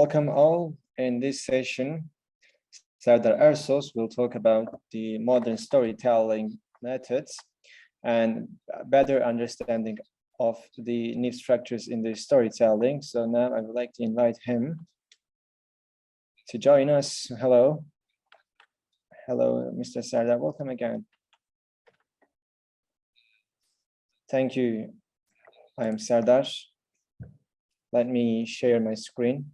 Welcome all. In this session, Serdar Ersöz will talk about the modern storytelling methods and better understanding of the new structures in the storytelling. So now I would like to invite him to join us. Hello. Hello, Mr. Serdar. Welcome again. Thank you. I am Serdar. Let me share my screen.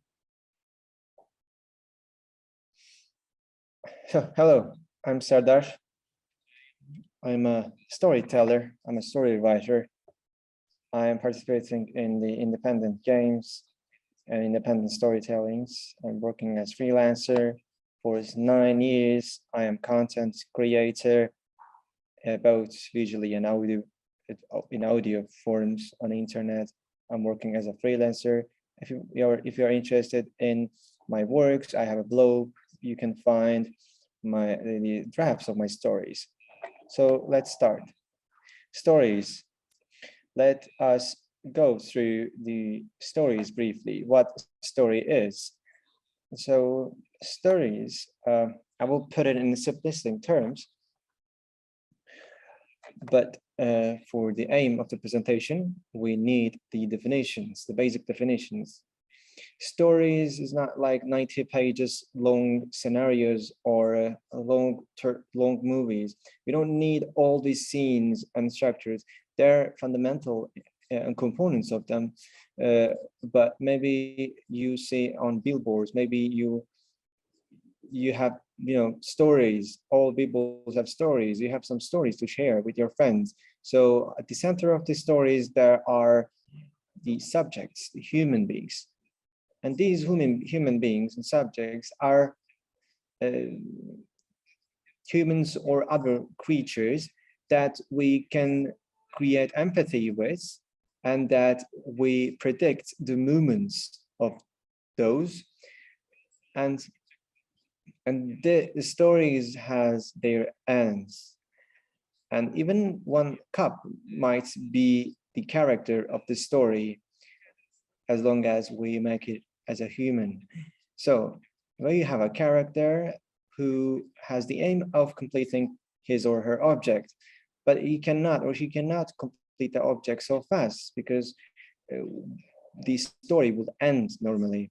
So, hello, I'm Serdar. I'm a storyteller. I'm a story writer. I am participating in the independent games and independent storytellings. I'm working as freelancer for 9 years. I am content creator, both visually and audio, in audio forms on the internet. I'm working as a freelancer. If you're interested in my works, I have a blog. You can find the drafts of my stories. So let's start. Stories. Let us go through the stories briefly. What story is? So stories, I will put it in simplistic terms, but for the aim of the presentation, we need the definitions, the basic definitions. Stories is not like 90 pages long scenarios or long movies. We don't need all these scenes and structures. They're fundamental components of them. But maybe you see on billboards, maybe you have stories. All people have stories. You have some stories to share with your friends. So at the center of the stories, there are the subjects, the human beings. And these human beings and subjects are humans or other creatures that we can create empathy with, and that we predict the movements of those. And the stories has their ends. And even one cup might be the character of the story, as long as we make it as a human. So where you have a character who has the aim of completing his or her object, but he cannot or she cannot complete the object so fast because the story will end normally.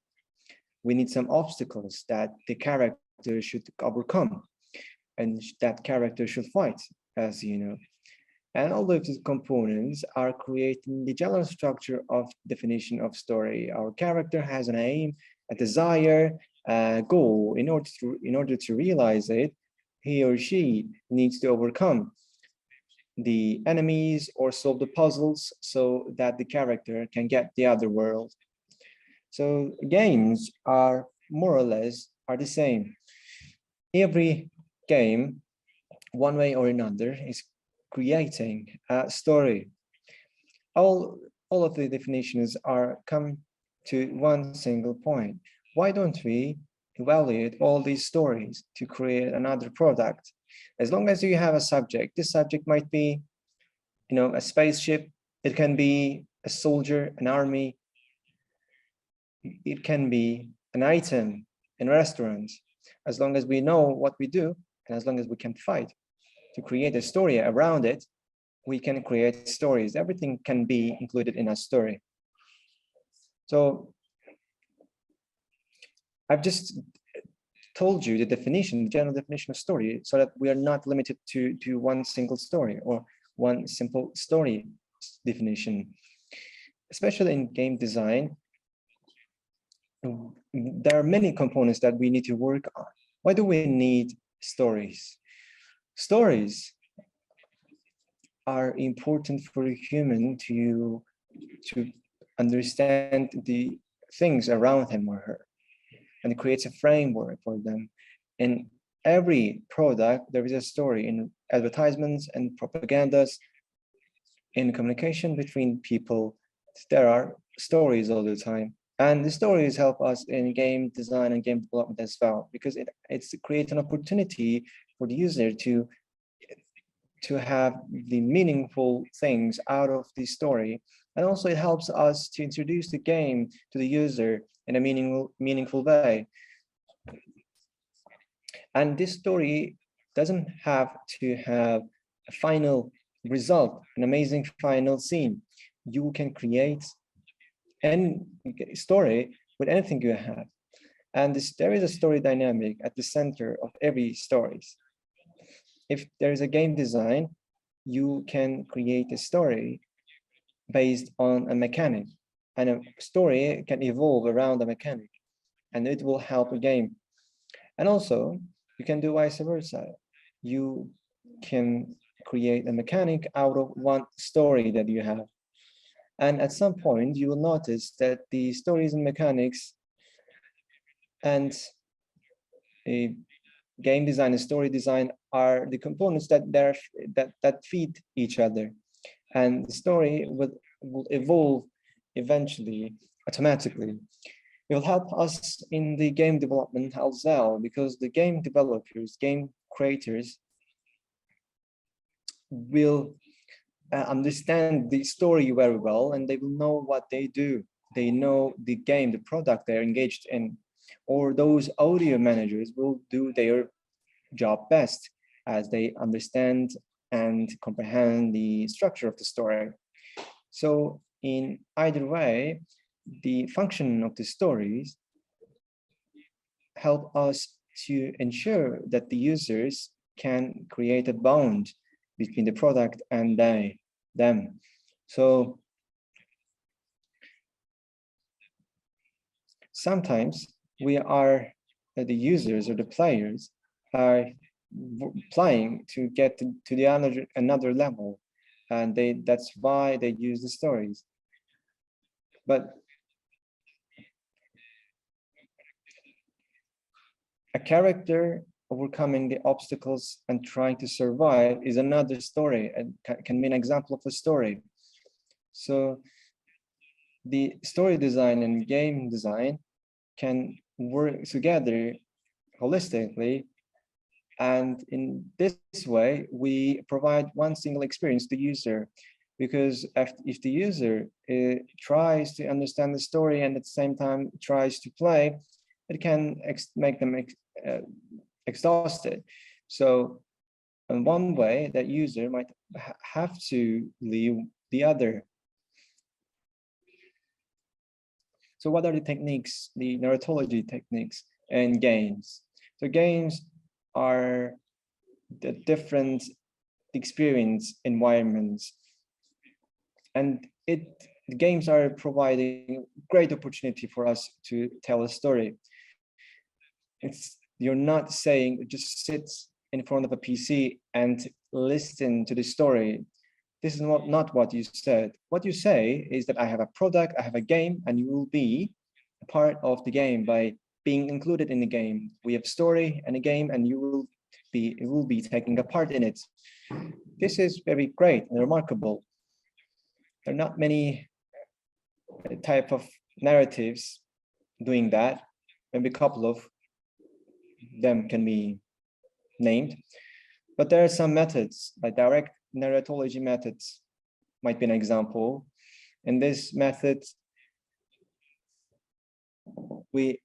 We need some obstacles that the character should overcome, and that character should fight, as you know. And all of these components are creating the general structure of definition of story. Our character has an aim, a desire, a goal. In order to realize it, he or she needs to overcome the enemies or solve the puzzles so that the character can get the other world. So games are more or less the same. Every game, one way or another, is creating a story. All of the definitions are come to one single point. Why don't we evaluate all these stories to create another product? As long as you have a subject, this subject might be, a spaceship. It can be a soldier, an army. It can be an item in restaurants. As long as we know what we do, and as long as we can fight to create a story around it, we can create stories. Everything can be included in a story. So I've just told you the definition, the general definition of story, so that we are not limited to one single story or one simple story definition. Especially in game design, there are many components that we need to work on. Why do we need stories? Stories are important for a human to understand the things around him or her, and it creates a framework for them. In every product, there is a story. In advertisements and propagandas, in communication between people, there are stories all the time. And the stories help us in game design and game development as well, because it creates an opportunity for the user to have the meaningful things out of the story And also it helps us to introduce the game to the user in a meaningful way. And this story doesn't have to have a final result, an amazing final scene. You can create any story with anything you have. And there is a story dynamic at the center of every story. If there is a game design, you can create a story based on a mechanic, and a story can evolve around a mechanic, and it will help a game. And also, you can do vice versa. You can create a mechanic out of one story that you have. And at some point, you will notice that the stories and mechanics and a game design and story design are the components that feed each other. And the story will evolve eventually, automatically. It will help us in the game development as well, because the game developers, game creators will understand the story very well, and they will know what they do. They know the game, the product they're engaged in, or those audio managers will do their job best as they understand and comprehend the structure of the story. So in either way, the function of the stories help us to ensure that the users can create a bond between the product and them. So sometimes we are, the users or the players are playing to get to the another level, and that's why they use the stories. But a character overcoming the obstacles and trying to survive is another story, and can be an example of a story. So the story design and game design can work together holistically, and in this way we provide one single experience to the user. Because if the user tries to understand the story and at the same time tries to play, it can make them exhausted. So in one way, that user might have to leave the other. So what are the techniques, the narratology techniques in games? So games are the different experience environments, and the games are providing great opportunity for us to tell a story. You're not saying just sit in front of a PC and listen to the story. This is not what you said. What you say is that I have a product, I have a game, and you will be a part of the game by being included in the game. We have story and a game, and you will be taking a part in it. This is very great and remarkable. There are not many type of narratives doing that. Maybe a couple of them can be named, but there are some methods, like direct narratology methods might be an example. In this method, we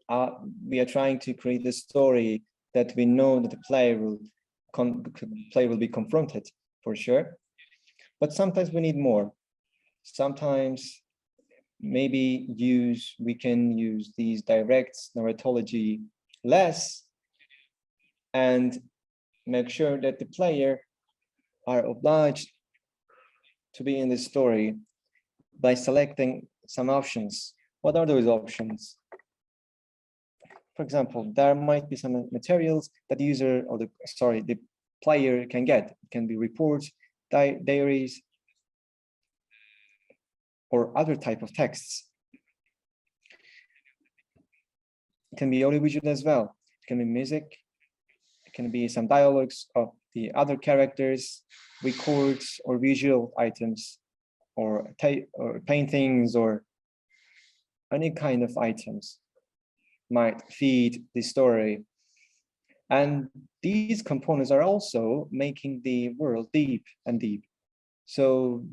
are trying to create a story that we know that the player will be confronted, for sure. But sometimes we need more. Sometimes maybe we can use these direct narratology less and make sure that the player are obliged to be in the story by selecting some options. What are those options? For example, there might be some materials that the user or the player can get. It can be reports, diaries, or other type of texts. It can be audiovisual as well. It can be music. It can be some dialogues of the other characters, records, or visual items, or paintings, or any kind of items might feed the story. And these components are also making the world deep and deep. So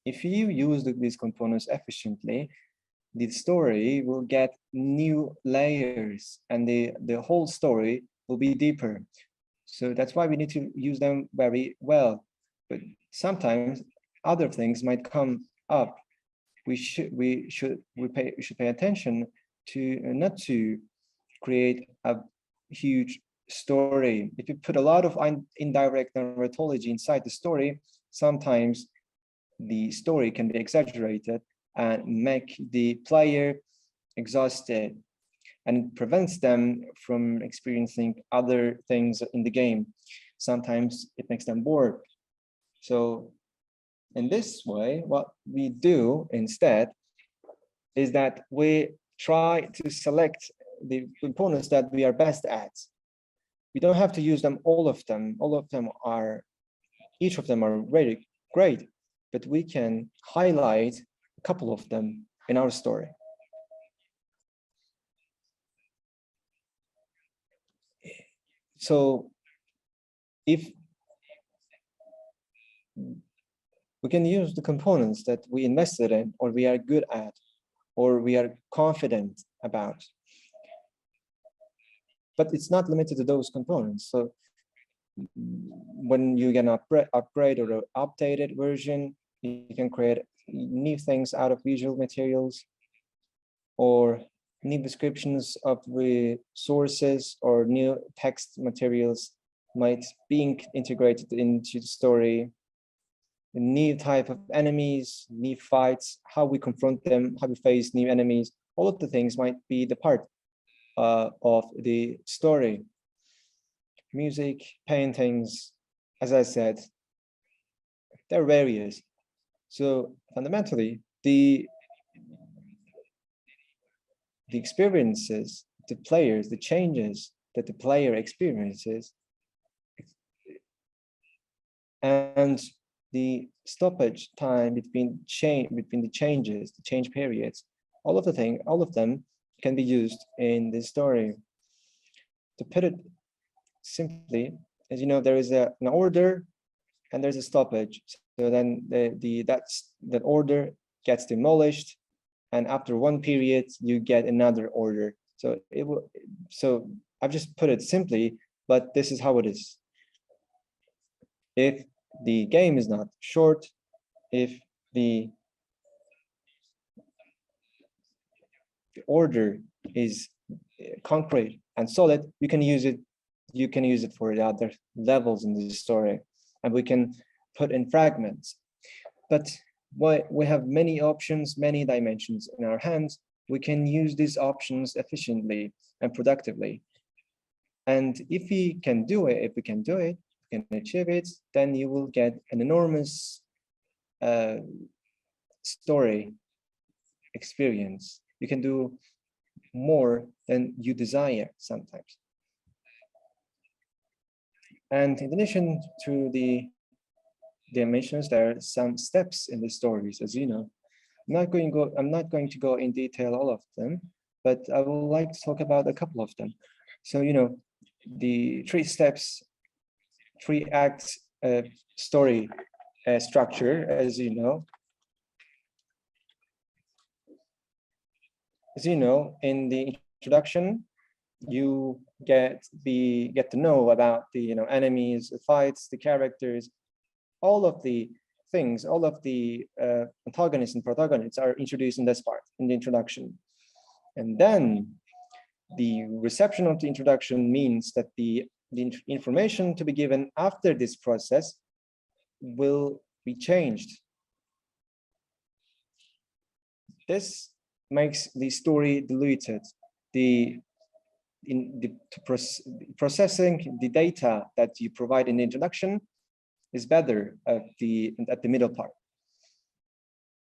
if you use these components efficiently, the story will get new layers and the whole story will be deeper. So that's why we need to use them very well. But sometimes other things might come up. We should pay attention to not to create a huge story. If you put a lot of indirect narratology inside the story, sometimes the story can be exaggerated and make the player exhausted and prevents them from experiencing other things in the game. Sometimes it makes them bored. So in this way, what we do instead is that we try to select the components that we are best at. We don't have to use them, all of them. Each of them are very great, but we can highlight a couple of them in our story. So if we can use the components that we invested in, or we are good at, or we are confident about, but it's not limited to those components. So when you get an upgrade or an updated version, you can create new things out of visual materials, or new descriptions of the sources, or new text materials might be integrated into the story. A new type of enemies, new fights, how we confront them, how we face new enemies. All of the things might be the part of the story. Music, paintings, as I said, they're various. So fundamentally, the experiences, the players, the changes that the player experiences, and the stoppage time between the changes, the change periods, all of them can be used in this story. To put it simply, as you know, there is an order and there's a stoppage. So then that order gets demolished, and after one period you get another order. So I've just put it simply, but this is how it is. If the game is not short, if the order is concrete and solid, you can use it for the other levels in the story, and we can put in fragments. But we have many options, many dimensions in our hands. We can use these options efficiently and productively. And if we can do it, can achieve it, then you will get an enormous story experience. You can do more than you desire sometimes. And in addition to the dimensions, there are some steps in the stories, as you know. I'm not going to go in detail all of them, but I would like to talk about a couple of them. So, you know, the 3 steps, 3 acts story structure, as you know. As you know, in the introduction, you get to know about the enemies, the fights, the characters, all of the things, all of the antagonists and protagonists are introduced in this part, in the introduction. And then the reception of the introduction means that the information to be given after this process will be changed. This makes the story diluted. Processing the data that you provide in the introduction is better at the middle part.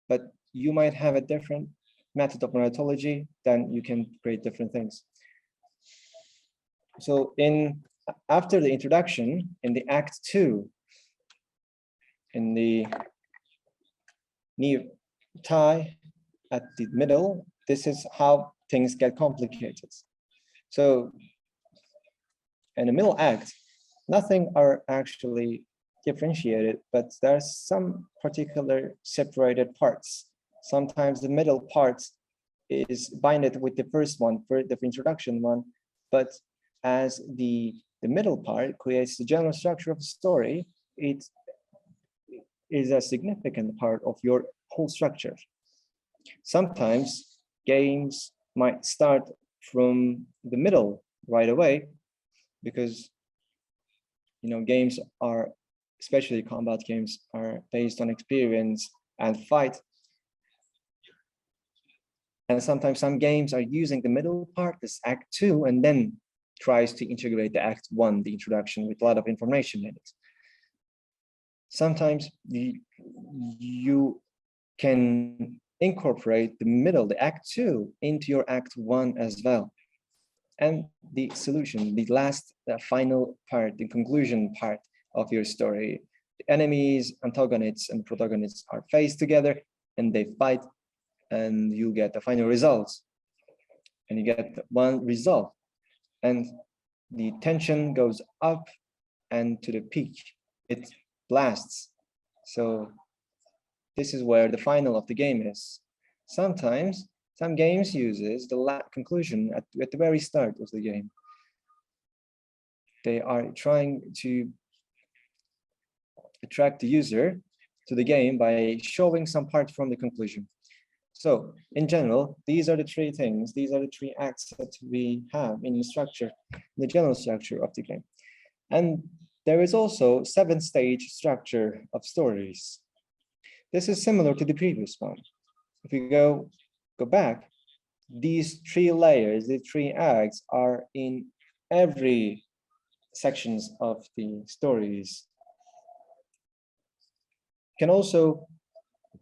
But you might have a different method of narratology, then you can create different things. So after the introduction, in the Act 2, in the new tie at the middle, this is how things get complicated. So in the middle act, Nothing are actually differentiated, but there are some particular separated parts. Sometimes the middle part is binded with the first one, for the introduction one, but as the middle part creates the general structure of the story, it is a significant part of your whole structure. Sometimes games might start from the middle right away, because games are, especially combat games, are based on experience and fight. And sometimes some games are using the middle part, this Act 2, and then tries to integrate the Act 1, the introduction, with a lot of information in it. Sometimes you can incorporate the middle, the Act 2, into your Act 1 as well. And the solution, the last, the final part, the conclusion part of your story. The enemies, antagonists, and protagonists are faced together and they fight, and you get the final results. And you get one result. And the tension goes up and to the peak. It blasts. So this is where the final of the game is. Sometimes some games uses the conclusion at the very start of the game. They are trying to attract the user to the game by showing some part from the conclusion. So in general, these are the three things, these are the three acts that we have in the structure, the general structure of the game. And there is also 7-stage structure of stories. This is similar to the previous one. If we go back, these 3 layers, the 3 acts are in every sections of the stories. You can also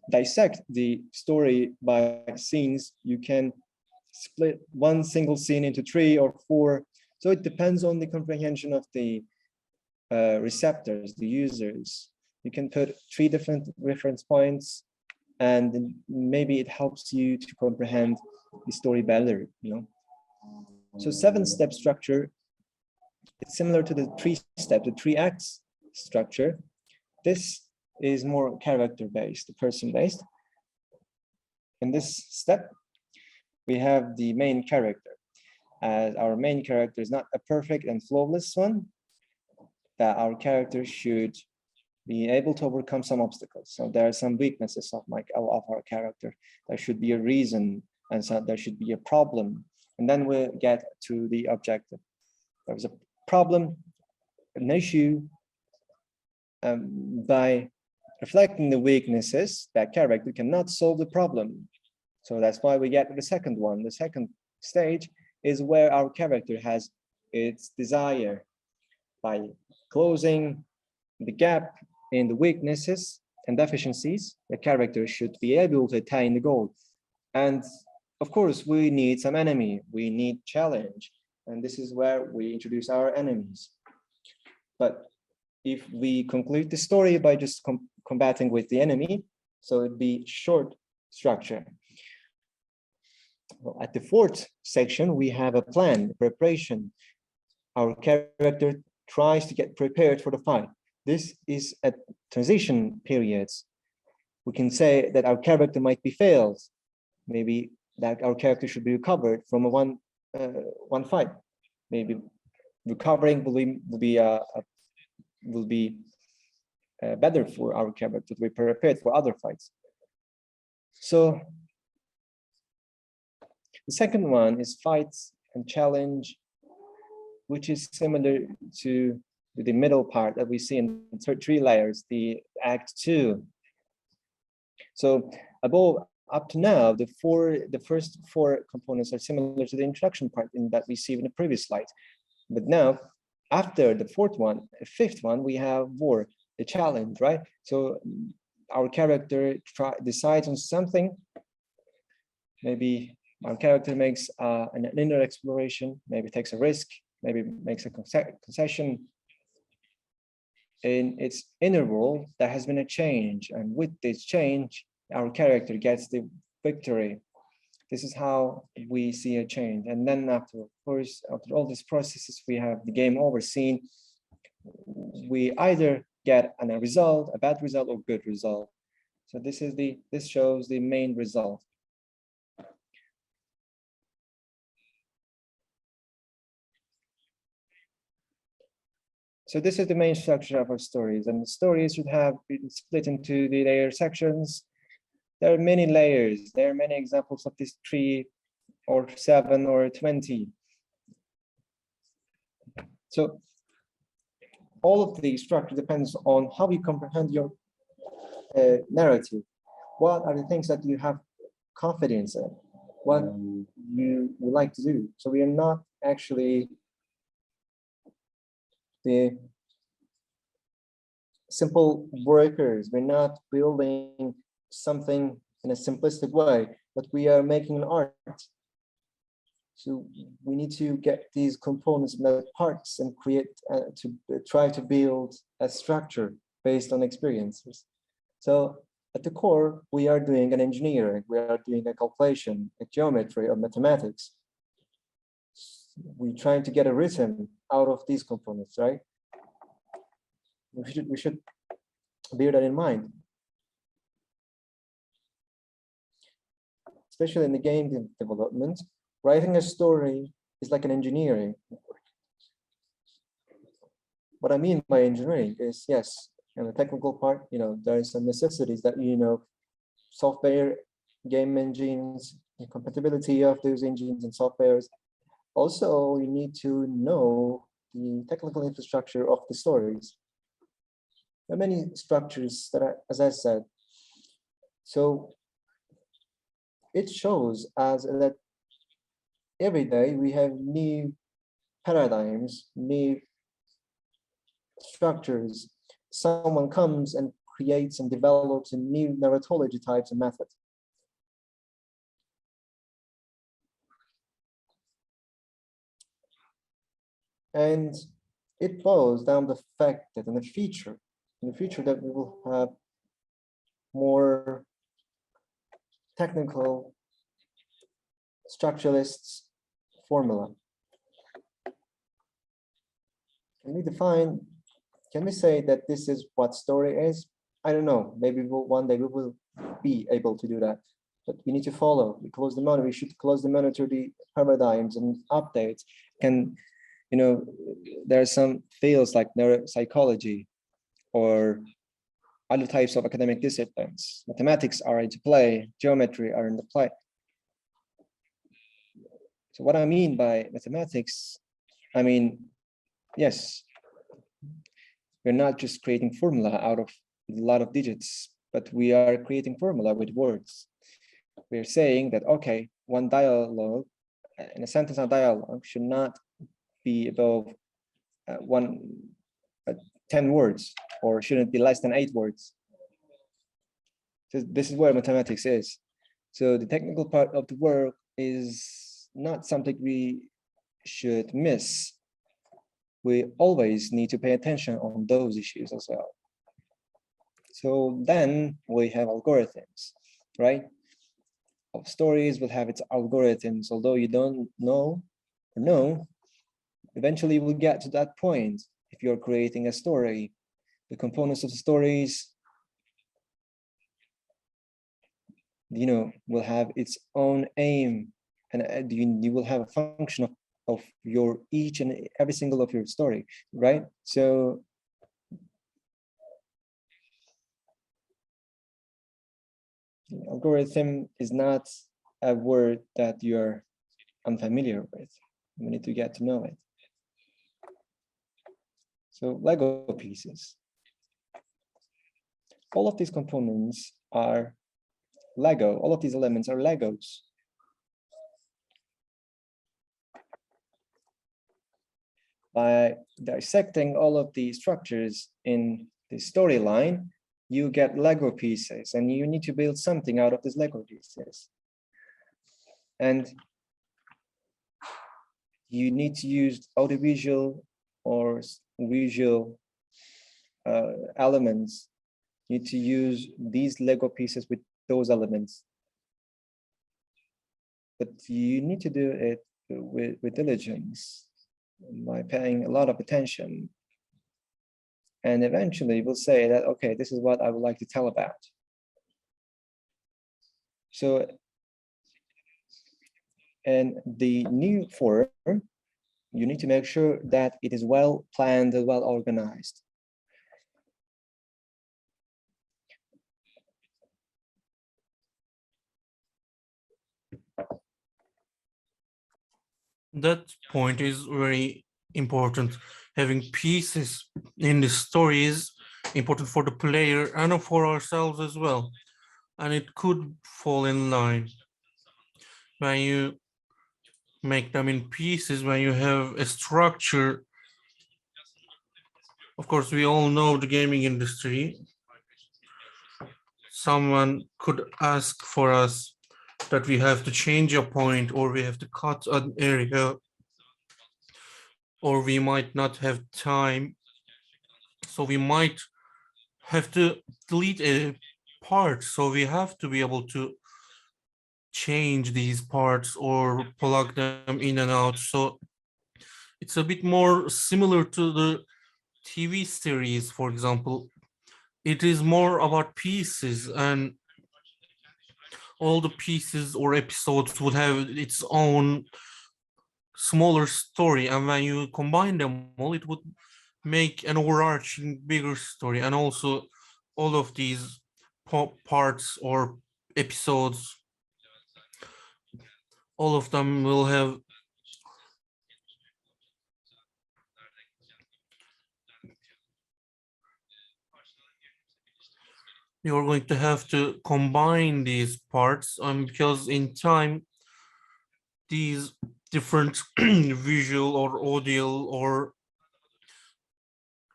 dissect the story by scenes. You can split one single scene into 3 or 4. So it depends on the comprehension of the receptors, the users. You can put 3 different reference points, and maybe it helps you to comprehend the story better, So 7-step structure, it's similar to the 3-step, the 3 acts structure. This is more character-based, person-based. In this step, we have the main character. As our main character is not a perfect and flawless one, that our character should be able to overcome some obstacles. So there are some weaknesses of our character. There should be a reason, and so there should be a problem. And then we'll get to the objective. There's a problem, an issue. By reflecting the weaknesses, that character cannot solve the problem. So that's why we get to the second one. The second stage is where our character has its desire. By closing the gap in the weaknesses and deficiencies, the character should be able to attain the goal. And of course, we need some enemy, we need challenge. And this is where we introduce our enemies. But if we conclude the story by just combating with the enemy, so it'd be short structure. Well, at the 4th section, we have a plan, preparation. Our character tries to get prepared for the fight. This is a transition period. We can say that our character might be failed. Maybe that our character should be recovered from one fight. Maybe recovering will be better for our character to be prepared for other fights. So the second one is fights and challenge, which is similar to the middle part that we see in 3 layers, the Act 2. So up to now, the first 4 components are similar to the introduction part in that we see in the previous slide. But now, after the 4th one, 5th one, we have war, the challenge, right? So our character decides on something. Maybe our character makes an inner exploration, maybe takes a risk, maybe makes a concession. In its inner world, there has been a change, and with this change, our character gets the victory. This is how we see a change. And then after all these processes, we have the game over scene. we either get a result, a bad result, or good result. So this shows the main result. So this is the main structure of our stories, and the stories should have been split into the layer sections. There are many layers. There are many examples of this 3 or 7 or 20. So all of the structure depends on how you comprehend your narrative. What are the things that you have confidence in? What you would like to do? So we are not actually the simple workers. We're not building something in a simplistic way, but we are making an art. So we need to get these components and parts and create to try to build a structure based on experiences. So at the core, we are doing an engineering, we are doing a calculation, a geometry or mathematics. We're trying to get a rhythm out of these components, right? We should bear that in mind. Especially in the game development, writing a story is like an engineering. What I mean by engineering is, yes, in the technical part, there are some necessities that, software, game engines, the compatibility of those engines and softwares. Also, you need to know the technical infrastructure of the stories. There are many structures that are, as I said. So it shows us that every day we have new paradigms, new structures. Someone comes and creates and develops a new narratology types and methods. And it boils down the fact that in the future that we will have more technical structuralists formula. Can we say that this is what story is? I don't know, maybe one day we will be able to do that, but we need to follow. We should close the monitor the paradigms and updates. There are some fields like neuropsychology or other types of academic disciplines. Mathematics are into play, geometry are in the play. So what I mean by mathematics, yes, we're not just creating formula out of a lot of digits, but we are creating formula with words. We're saying that, okay, one dialogue, in a sentence of dialogue should not be above 10 words, or shouldn't be less than 8 words. So this is where mathematics is. So the technical part of the work is not something we should miss. We always need to pay attention on those issues as well. So then we have algorithms, right? Of stories will have its algorithms, although you don't know or know, eventually we'll get to that point. If you're creating a story, the components of the stories, will have its own aim, and you will have a function of your each and every single of your story, right? So algorithm is not a word that you're unfamiliar with. We need to get to know it. So Lego pieces. All of these components are Lego. All of these elements are Legos. By dissecting all of the structures in the storyline, you get Lego pieces, and you need to build something out of these Lego pieces. And you need to use audiovisual or visual elements. You need to use these Lego pieces with those elements. But you need to do it with diligence, by paying a lot of attention. and eventually we'll say that, okay, this is what I would like to tell about. So in the new form, you need to make sure that it is well planned and well organized. That point is very important. Having pieces in the story is important for the player and for ourselves as well. And it could fall in line when you make them in pieces, when you have a structure. Of course, we all know the gaming industry. Someone could ask for us that we have to change a point, or we have to cut an area, or we might not have time. So we might have to delete a part. So we have to be able to change these parts or plug them in and out. So it's a bit more similar to the TV series, for example. It is more about pieces, and all the pieces or episodes would have its own smaller story. And when you combine them all, it would make an overarching bigger story. And also, all of these parts or episodes, all of them will have you're going to have to combine these parts, because in time these different visual or audio or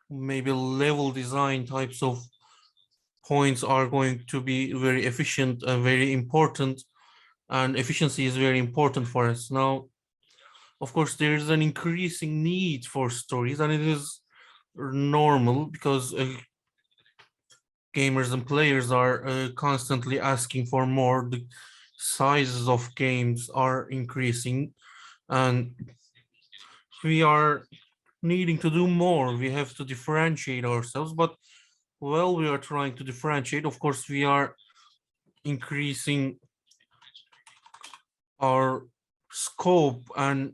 maybe level design types of points are going to be very efficient and very important, and efficiency is very important for us. Now, of course, there is an increasing need for stories, and it is normal because gamers and players are constantly asking for more. The sizes of games are increasing, and we are needing to do more. We have to differentiate ourselves, but while we are trying to differentiate, of course, we are increasing our scope. And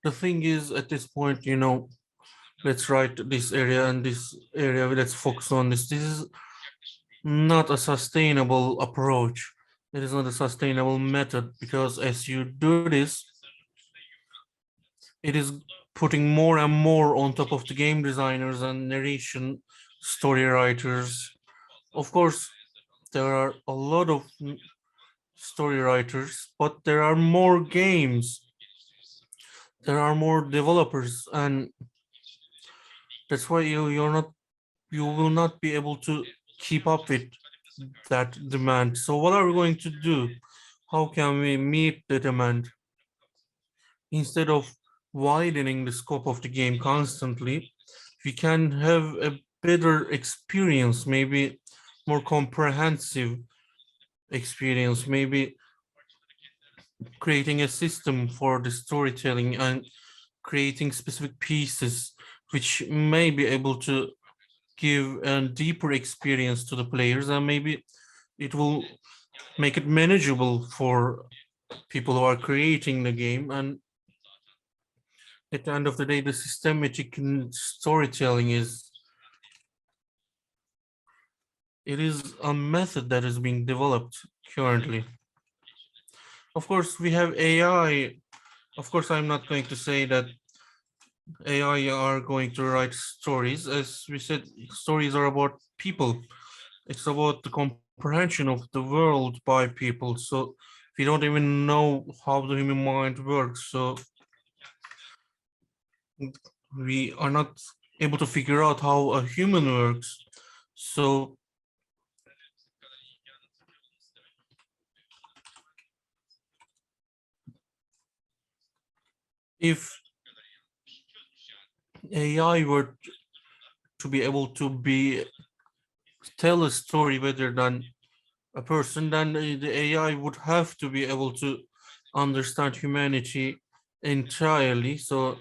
the thing is, at this point, let's write this area and this area, let's focus on this. This is not a sustainable approach. It is not a sustainable method, because as you do this, it is putting more and more on top of the game designers and narration story writers. Of course, there are a lot of story writers, but there are more games. There are more developers, and that's why you will not be able to keep up with that demand. So what are we going to do? How can we meet the demand? Instead of widening the scope of the game constantly, we can have a better experience, maybe more comprehensive experience, maybe creating a system for the storytelling and creating specific pieces which may be able to give a deeper experience to the players, and maybe it will make it manageable for people who are creating the game. And at the end of the day, the systematic storytelling is a method that is being developed currently. Of course, we have AI. Of course, I'm not going to say that AI are going to write stories. As we said, stories are about people. It's about the comprehension of the world by people. So we don't even know how the human mind works. So we are not able to figure out how a human works. So if AI were to be able to be tell a story better than a person, then the AI would have to be able to understand humanity entirely. So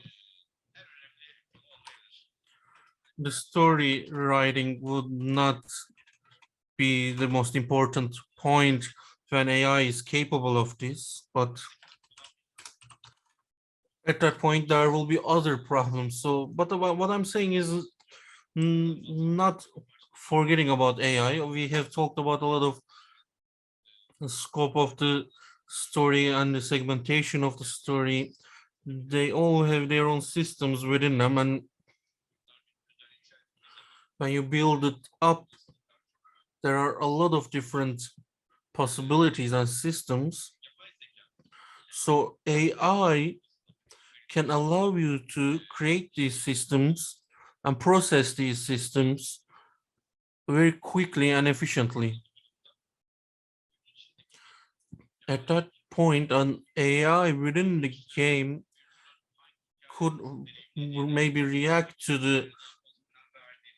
the story writing would not be the most important point when AI is capable of this, but at that point there will be other problems. So, but what I'm saying is not forgetting about AI. We have talked about a lot of the scope of the story and the segmentation of the story. They all have their own systems within them, and when you build it up, there are a lot of different possibilities and systems. So AI can allow you to create these systems and process these systems very quickly and efficiently. At that point, an AI within the game could maybe react to the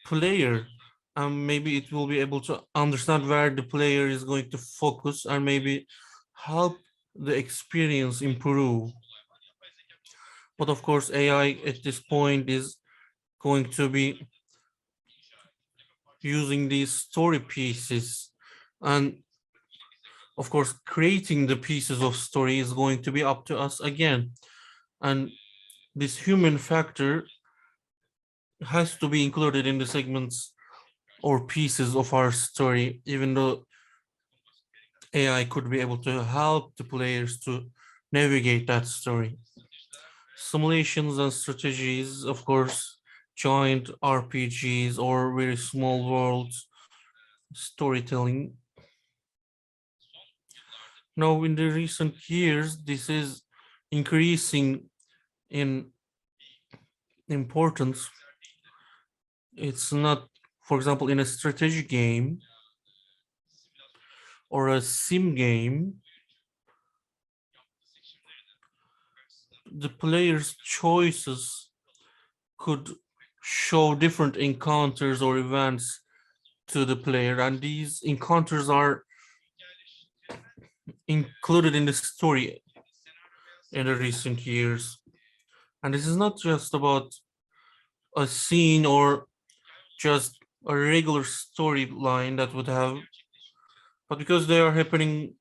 player, and maybe it will be able to understand where the player is going to focus and maybe help the experience improve. But of course, AI at this point is going to be using these story pieces, and of course creating the pieces of story is going to be up to us again, and this human factor has to be included in the segments or pieces of our story, even though AI could be able to help the players to navigate that story. Simulations and strategies, of course, joint RPGs or very small worlds storytelling. Now, in the recent years, this is increasing in importance. It's not, for example, in a strategy game or a sim game, the player's choices could show different encounters or events to the player, and these encounters are included in the story in the recent years. And this is not just about a scene or just a regular storyline that would have, but because they are happening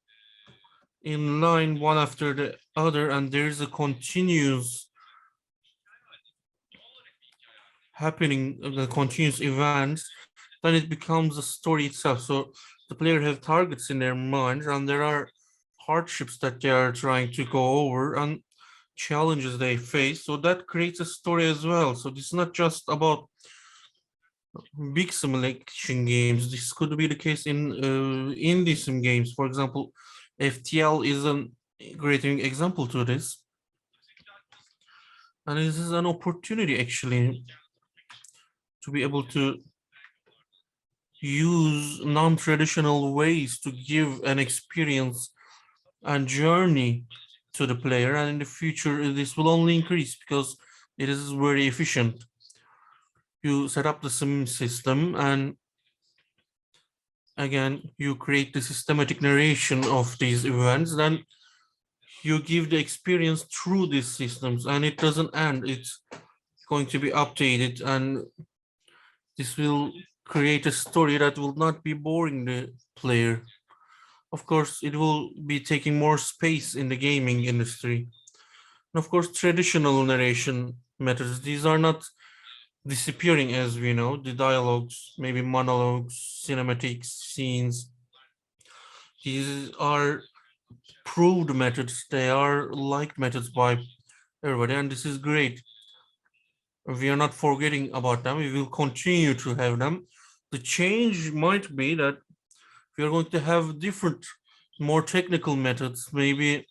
in line one after the other, and there is a continuous happening, the continuous events, then it becomes a story itself. So the player have targets in their minds, and there are hardships that they are trying to go over and challenges they face. So that creates a story as well. So this is not just about big simulation games. This could be the case in indie sim games. For example, FTL is a great example to this. And this is an opportunity actually to be able to use non-traditional ways to give an experience and journey to the player, and in the future this will only increase because it is very efficient. You set up the sim system, and again you create the systematic narration of these events, then you give the experience through these systems, and it doesn't end. It's going to be updated, and this will create a story that will not be boring the player. Of course, it will be taking more space in the gaming industry. And of course, traditional narration methods, these are not disappearing as we know. The dialogues, maybe monologues, cinematics, scenes, these are proved methods. They are liked methods by everybody, and this is great. We are not forgetting about them. We will continue to have them. The change might be that we are going to have different, more technical methods, maybe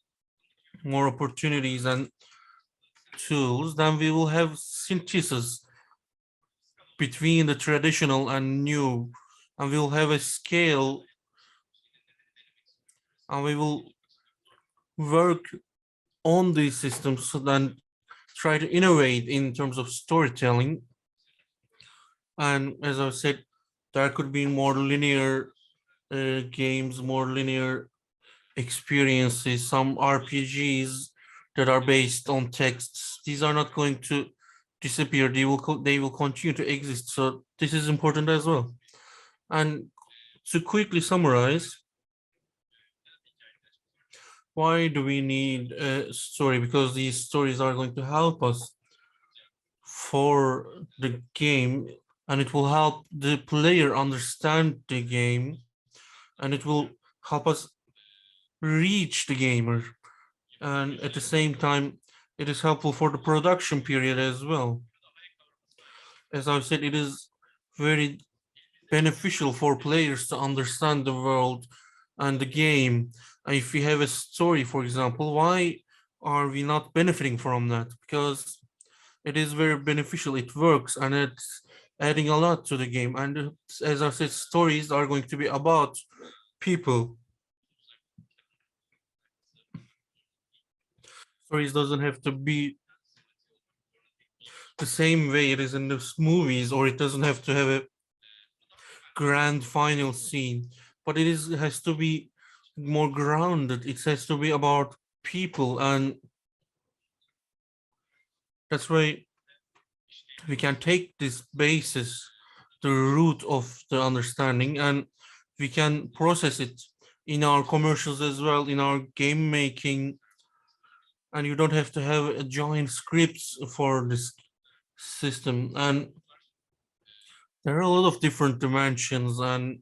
more opportunities and tools. Then we will have synthesis between the traditional and new, and we'll have a scale, and we will work on these systems so then try to innovate in terms of storytelling. And as I said, there could be more linear games, more linear experiences, some RPGs that are based on texts. These are not going to disappear. They will continue to exist. So this is important as well. And to quickly summarize, why do we need a story? Because these stories are going to help us for the game, and it will help the player understand the game, and it will help us reach the gamer. And at the same time, it is helpful for the production period as well. As I've said, it is very beneficial for players to understand the world and the game. If we have a story, for example, why are we not benefiting from that? Because it is very beneficial, it works, and it's adding a lot to the game. And as I said, stories are going to be about people. Stories doesn't have to be the same way it is in the movies, or it doesn't have to have a grand final scene, but it has to be more grounded. It has to be about people, and that's why we can take this basis, the root of the understanding, and we can process it in our commercials as well, in our game making. And you don't have to have a giant scripts for this system. And there are a lot of different dimensions, and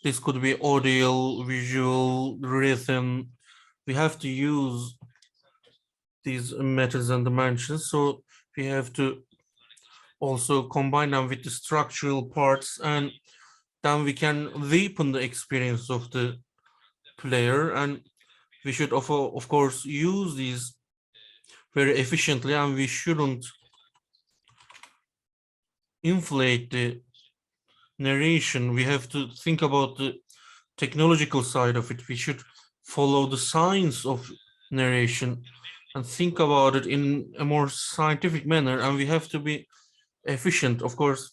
this could be audio, visual, rhythm. We have to use these methods and dimensions, so we have to also combine them with the structural parts, and then we can deepen the experience of the player. And we should of course use these very efficiently, and we shouldn't inflate the narration. We have to think about the technological side of it. We should follow the science of narration and think about it in a more scientific manner, and we have to be efficient. Of course,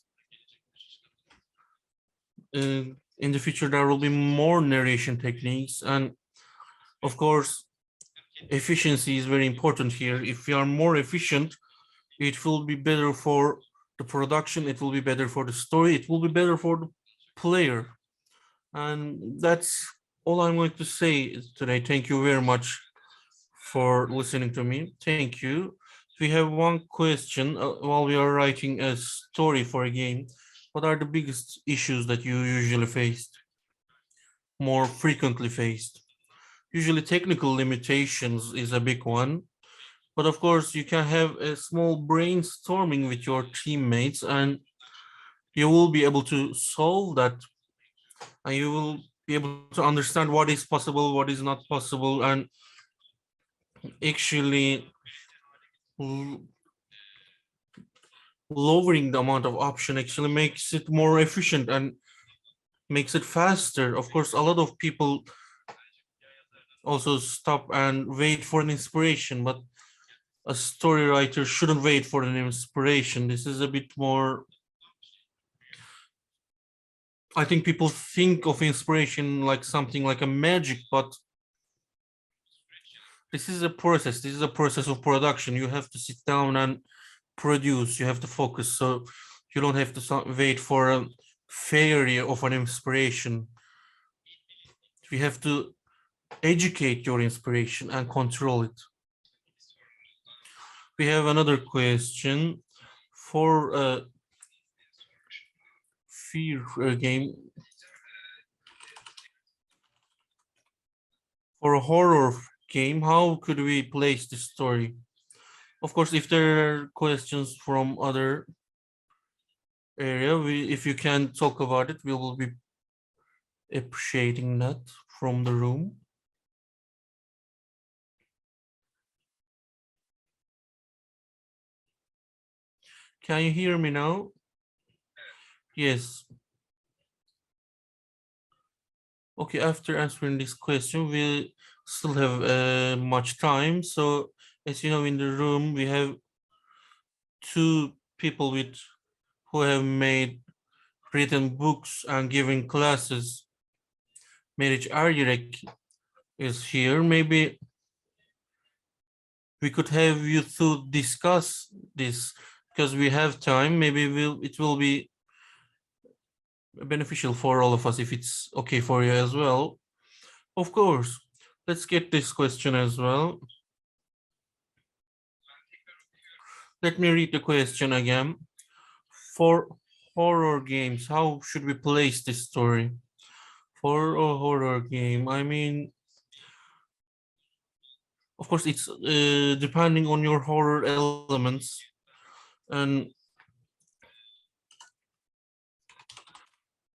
in the future there will be more narration techniques, and of course efficiency is very important here. If we are more efficient, it will be better for the production, it will be better for the story, it will be better for the player. And that's all I'm going to say today. Thank you very much for listening to me. Thank you. We have one question while we are writing a story for a game. What are the biggest issues that you usually faced, more frequently faced? Usually technical limitations is a big one, but of course you can have a small brainstorming with your teammates, and you will be able to solve that, and you will be able to understand what is possible, what is not possible, and actually lowering the amount of option actually makes it more efficient and makes it faster. Of course, a lot of people also stop and wait for an inspiration, but a story writer shouldn't wait for an inspiration. This is a bit more, I think people think of inspiration like something like a magic, but this is a process. This is a process of production. You have to sit down and produce. You have to focus. So you don't have to wait for a failure of an inspiration. You have to educate your inspiration and control it. We have another question for a fear game. For a horror game, how could we place the story? Of course, if there are questions from other area, if you can talk about it, we will be appreciating that from the room. Can you hear me now? Yes. Okay, after answering this question, we still have much time. So as you know, in the room, we have two people who have made written books and given classes. Meriç Aryerek is here. Maybe we could have you to discuss this because we have time. Maybe it will be beneficial for all of us if it's okay for you as well. Of course. Let's get this question as well. Let me read the question again. For horror games, how should we place this story? For a horror game, I mean, of course, it's depending on your horror elements. And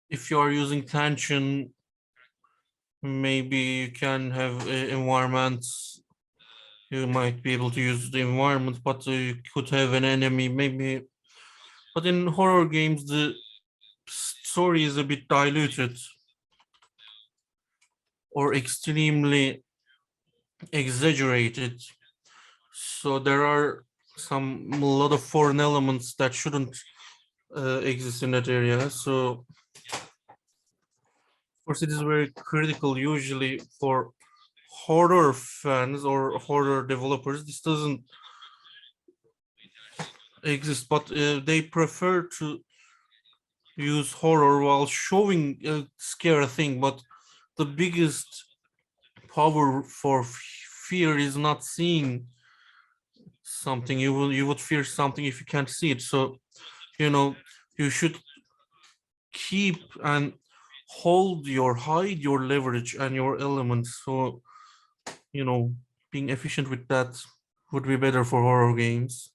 if you are using tension, maybe you can have environments. You might be able to use the environment, but you could have an enemy, maybe. But in horror games, the story is a bit diluted or extremely exaggerated. So there are a lot of foreign elements that shouldn't exist in that area. So of course, it is very critical usually for horror fans or horror developers. This doesn't exist, but they prefer to use horror while showing a scary thing. But the biggest power for fear is not seeing something. You would fear something if you can't see it. So you should keep and hide your leverage and your elements. So being efficient with that would be better for horror games.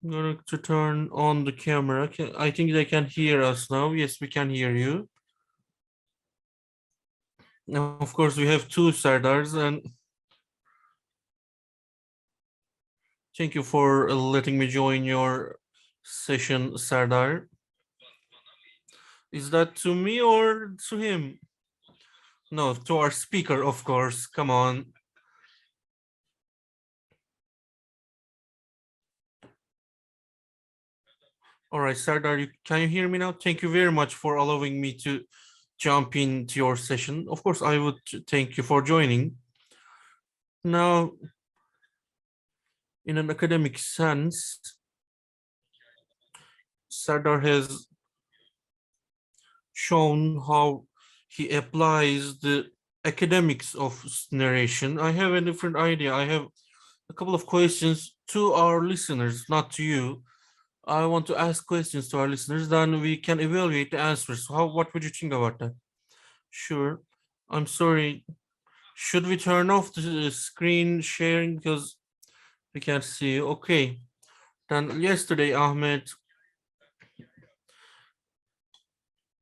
I'm going to turn on the camera. I think they can hear us now. Yes, we can hear you. Now, of course, we have two Sardars, and thank you for letting me join your session, Sardar. Is that to me or to him? No, to our speaker, of course. Come on. All right, Sardar, can you hear me now? Thank you very much for allowing me to jump into your session. Of course, I would thank you for joining. Now, in an academic sense, Sardar has shown how he applies the academics of narration. I have a different idea. I have a couple of questions to our listeners, not to you. I want to ask questions to our listeners, then we can evaluate the answers. What would you think about that? Sure. I'm sorry. Should we turn off the screen sharing because we can't see you? Okay. Then yesterday, Ahmed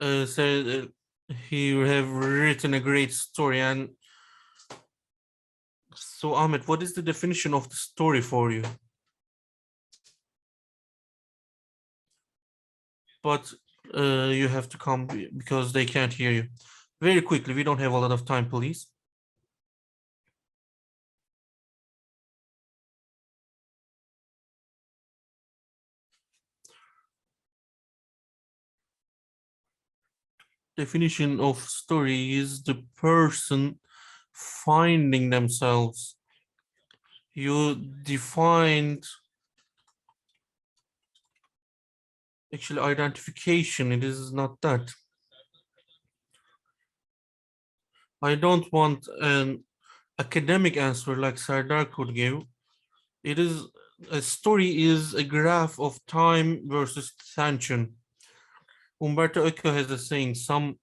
said he would have written a great story. And so, Ahmed, what is the definition of the story for you? But you have to come because they can't hear you. Very quickly, we don't have a lot of time, please. Definition of story is the person finding themselves. You defined actually identification. It is not that. I don't want an academic answer like Sardar could give. It is a story is a graph of time versus tension. Umberto Eco has a saying, some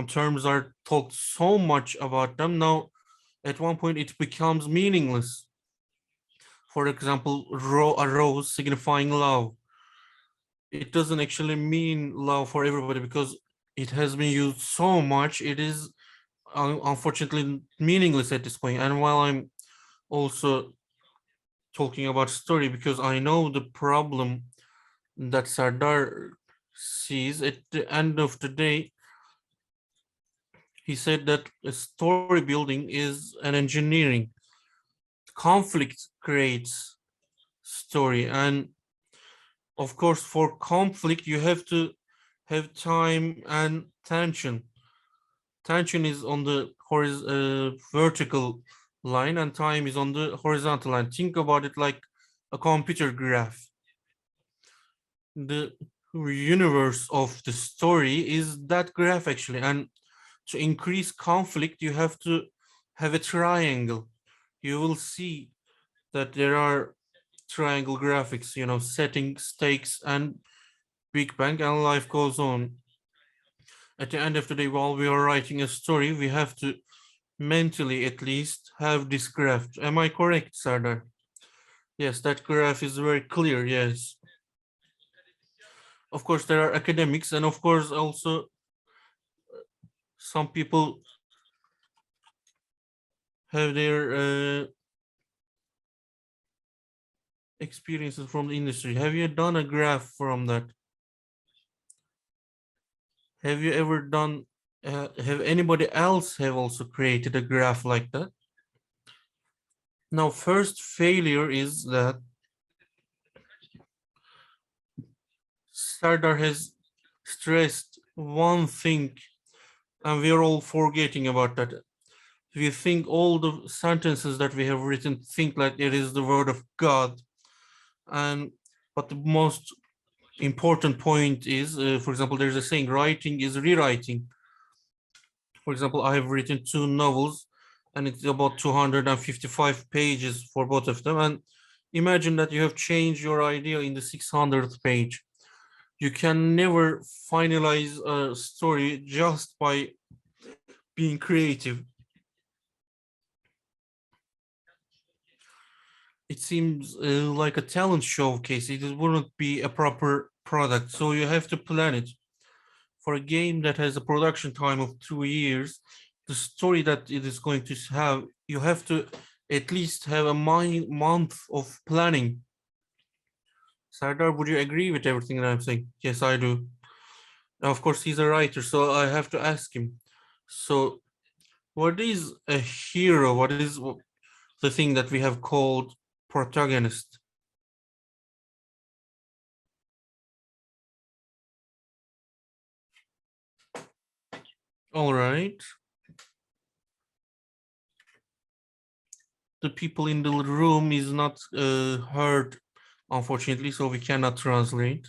terms are talked so much about them now at one point it becomes meaningless. For example, a rose signifying love. It doesn't actually mean love for everybody because it has been used so much, it is unfortunately meaningless at this point. And while I'm also talking about story because I know the problem that Sardar sees at the end of the day, he said that story building is an engineering. Conflict creates story, and of course for conflict you have to have time and tension. tension is on the vertical line and time is on the horizontal line. Think about it like a computer graph. The universe of the story is that graph actually, and to increase conflict you have to have a triangle. You will see that there are triangle graphics, you know, setting, stakes, and Big Bang, and life goes on. At the end of the day, while we are writing a story, we have to mentally at least have this graph. Am I correct, Sardar? Yes, that graph is very clear, yes. Of course, there are academics, and of course, also some people have their experiences from the industry. Have you done a graph from that? Have you ever done, have anybody else have also created a graph like that? Now, first failure is that Sardar has stressed one thing and we're all forgetting about that. We think all the sentences that we have written think like it is the word of God. And but the most important point is, for example, there's a saying, writing is rewriting. For example, I have written 2 novels and it's about 255 pages for both of them. And imagine that you have changed your idea in the 600th page. You can never finalize a story just by being creative. It seems like a talent showcase. It wouldn't be a proper product. So you have to plan it. For a game that has a production time of 2 years, the story that it is going to have, you have to at least have a month of planning. Sardar, would you agree with everything that I'm saying? Yes, I do. Now, of course, he's a writer, so I have to ask him. So, what is a hero? What is the thing that we have called protagonist? All right. The people in the room is not heard, unfortunately, so we cannot translate.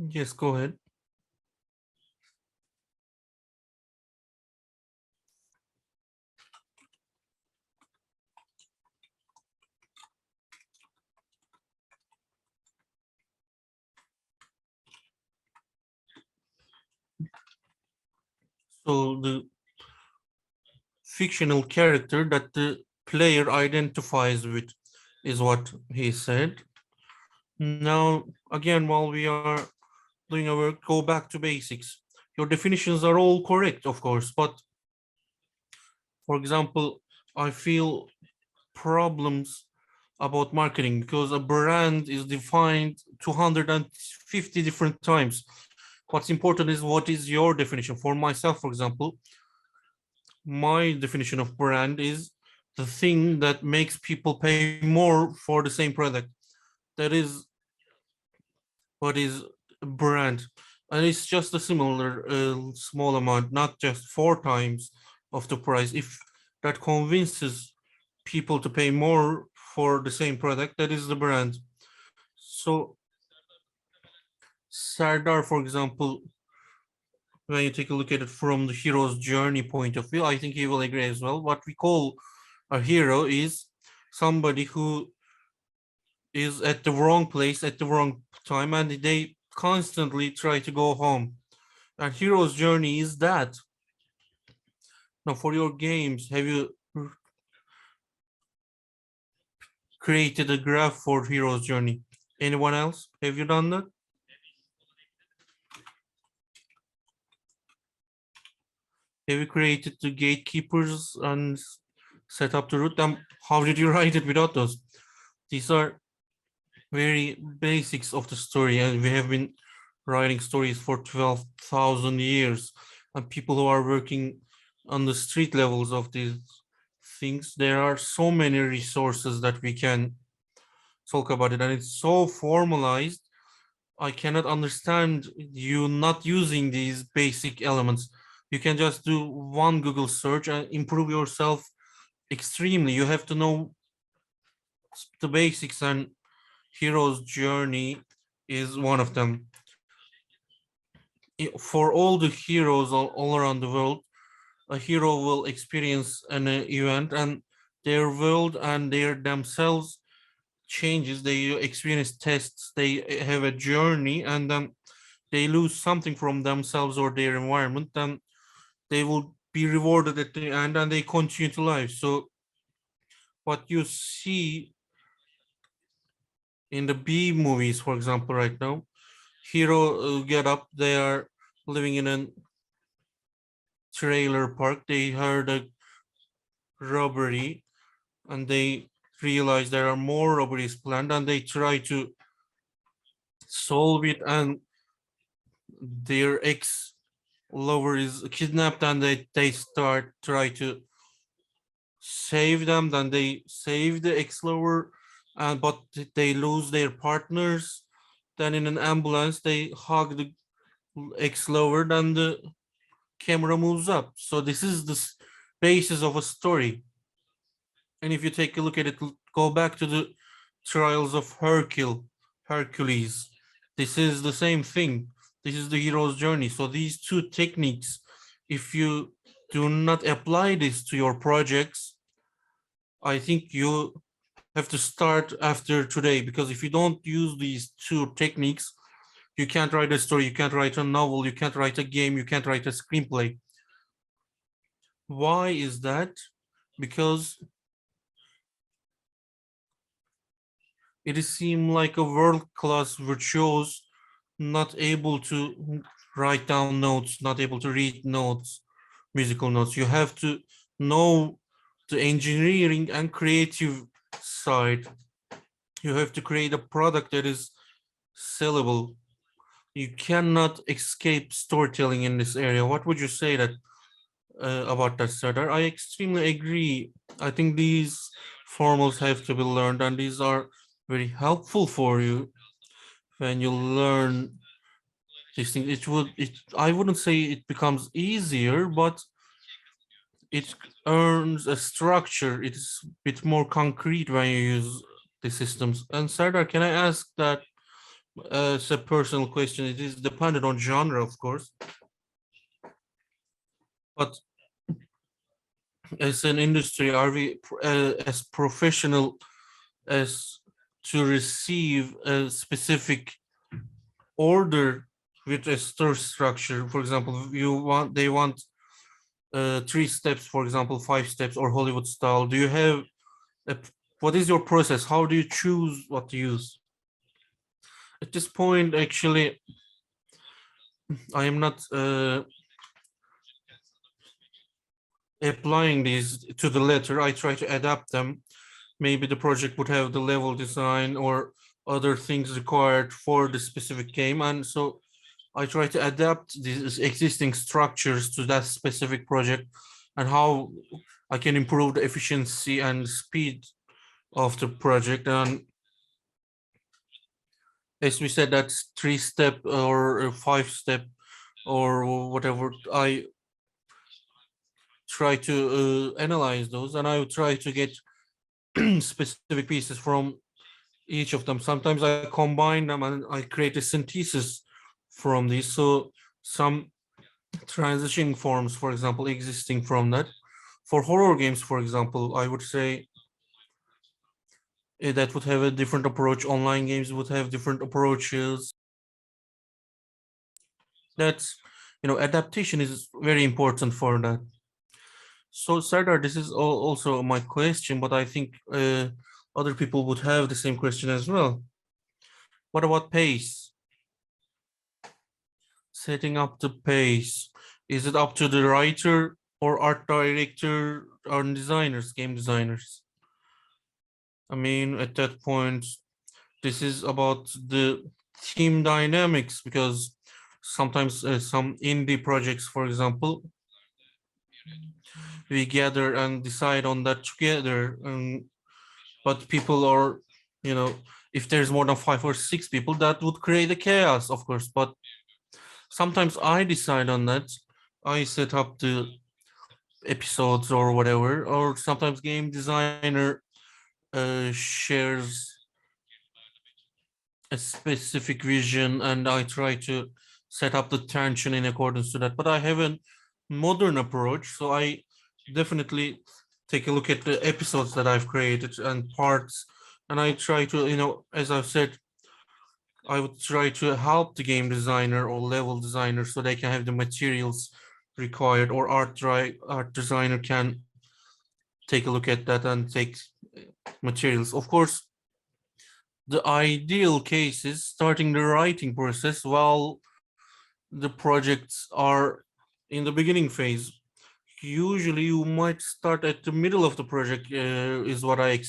Yes, go ahead. So the fictional character that the player identifies with is what he said. Now, again, while we are doing our work, go back to basics. Your definitions are all correct, of course, but for example, I feel problems about marketing because a brand is defined 250 different times. What's important is what is your definition. For myself, for example, my definition of brand is the thing that makes people pay more for the same product. That is what is brand. And it's just a similar small amount, not just 4 times of the price. If that convinces people to pay more for the same product, that is the brand. So Sardar, for example, when you take a look at it from the hero's journey point of view, I think he will agree as well. What we call a hero is somebody who is at the wrong place at the wrong time and they constantly try to go home. And hero's journey is that. Now, for your games, have you created a graph for hero's journey? Anyone else? Have you done that? Have you created the gatekeepers and set up the route? How did you write it without those? These are very basics of the story, and we have been writing stories for 12,000 years, and people who are working on the street levels of these things, there are so many resources that we can talk about it, and it's so formalized. I cannot understand you not using these basic elements. You can just do one Google search and improve yourself extremely. You have to know the basics, and hero's journey is one of them. For all the heroes all around the world, a hero will experience an event, and their world and their themselves changes. They experience tests, they have a journey, and then they lose something from themselves or their environment, then they will be rewarded at the end, and they continue to life. So what you see in the B movies, for example, right now, hero get up, they are living in a trailer park, they heard a robbery, and they realize there are more robberies planned, and they try to solve it, and their ex lover is kidnapped, and they start try to save them. Then they save the ex lover, and but they lose their partners. Then in an ambulance they hug the ex lover, then the camera moves up. So this is the basis of a story. And if you take a look at it, go back to the trials of Hercules. This is the same thing. This is the hero's journey. So these two techniques, if you do not apply this to your projects, I think you have to start after today, because if you don't use these two techniques, you can't write a story, you can't write a novel, you can't write a game, you can't write a screenplay. Why is that? Because it seems like a world-class virtuoso not able to write down notes, not able to read notes, musical notes. You have to know the engineering and creative side. You have to create a product that is sellable. You cannot escape storytelling in this area. What would you say that about that, Serdar? I extremely agree. I think these formals have to be learned, and these are very helpful for you when you learn these things. I wouldn't say it becomes easier, but it earns a structure. It's a bit more concrete when you use the systems. And Serdar, can I ask that it's a personal question? It is dependent on genre, of course, but as an industry, are we as professional as to receive a specific order with a story structure? For example, they want 3 steps, for example, 5 steps, or Hollywood style. Do you have a, what is your process? How do you choose what to use? At this point, actually, I am not applying these to the letter. I try to adapt them. Maybe the project would have the level design or other things required for the specific game, and so I try to adapt these existing structures to that specific project, and how I can improve the efficiency and speed of the project. And as we said, that's 3 step or 5 step or whatever. I try to analyze those, and I would try to get specific pieces from each of them. Sometimes I combine them and I create a synthesis from these. So some transition forms, for example, existing from that. For horror games, for example, I would say that would have a different approach. Online games would have different approaches. That's, adaptation is very important for that. So Sardar, this is also my question, but I think other people would have the same question as well. What about pace? Setting up the pace. Is it up to the writer or art director or designers, game designers? I mean, at that point, This is about the team dynamics, because sometimes some indie projects, for example, we gather and decide on that together. But people are, you know, if there's more than 5 or 6 people, that would create a chaos, of course. But sometimes I decide on that. I set up the episodes or whatever, or sometimes game designer shares a specific vision and I try to set up the tension in accordance to that. But I have a modern approach, so I definitely take a look at the episodes that I've created and parts, and I try to, as I've said, I would try to help the game designer or level designer so they can have the materials required, or art designer can take a look at that and take materials. Of course, the ideal case is starting the writing process while the projects are in the beginning phase. Usually, you might start at the middle of the project, is what I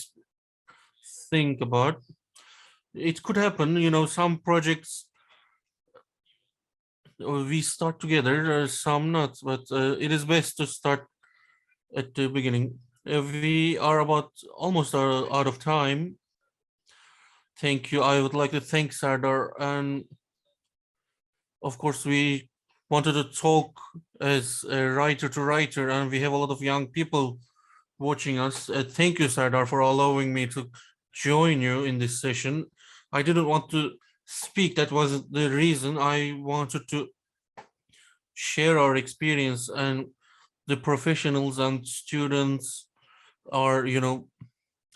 think about. It could happen, some projects we start together, some not, but it is best to start at the beginning. We are about almost out of time. Thank you. I would like to thank Sardar, and of course, we wanted to talk as a writer to writer, and we have a lot of young people watching us. Thank you, Sardar, for allowing me to join you in this session. I didn't want to speak. That was the reason. I wanted to share our experience, and the professionals and students are,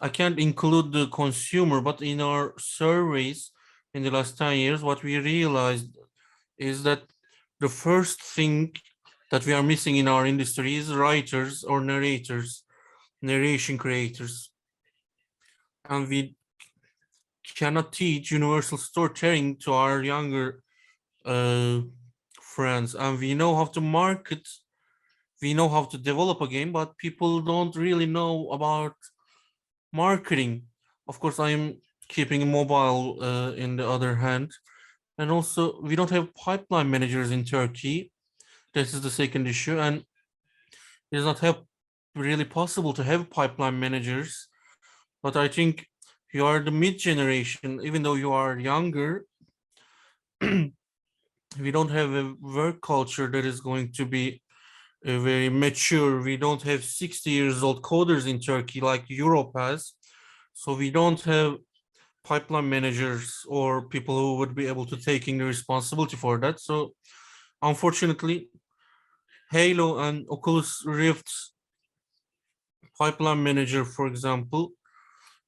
I can't include the consumer, but in our surveys in the last 10 years, what we realized is that the first thing that we are missing in our industry is writers or narrators, narration creators. And we cannot teach universal storytelling to our younger uh, friends. And we know how to market, we know how to develop a game, but people don't really know about marketing. Of course, I am keeping mobile in the other hand. And also, we don't have pipeline managers in Turkey. This is the second issue. And it is not really possible to have pipeline managers. But I think you are the mid generation, even though you are younger. We don't have a work culture that is going to be very mature. We don't have 60 years old coders in Turkey like Europe has. So we don't have pipeline managers or people who would be able to taking the responsibility for that. So unfortunately, Halo and Oculus Rift's pipeline manager, for example,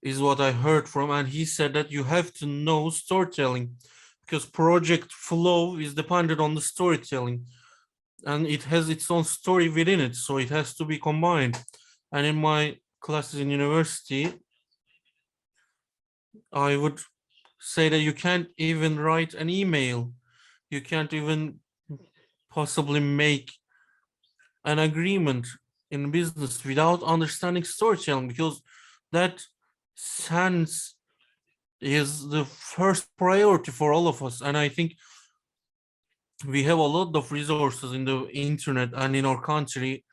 is what I heard from, and he said that you have to know storytelling because project flow is dependent on the storytelling, and it has its own story within it, so it has to be combined. And in my classes in university, I would say that you can't even write an email, you can't even possibly make an agreement in business without understanding storytelling, because that sense is the first priority for all of us. And I think we have a lot of resources in the internet and in our country.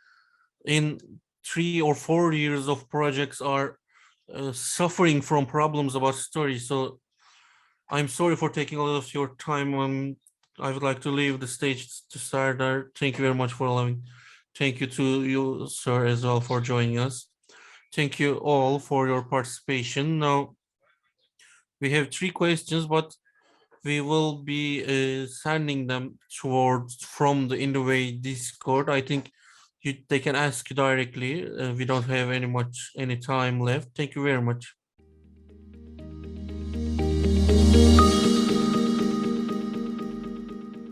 In 3 or 4 years of projects are suffering from problems about story. So I'm sorry for taking a lot of your time. I would like to leave the stage to Sardar. Thank you very much for allowing. Thank you to you, sir, as well for joining us. Thank you all for your participation. Now, we have 3 questions, but we will be sending them towards from the InnoWay Discord. I think they can ask directly. We don't have any time left. Thank you very much.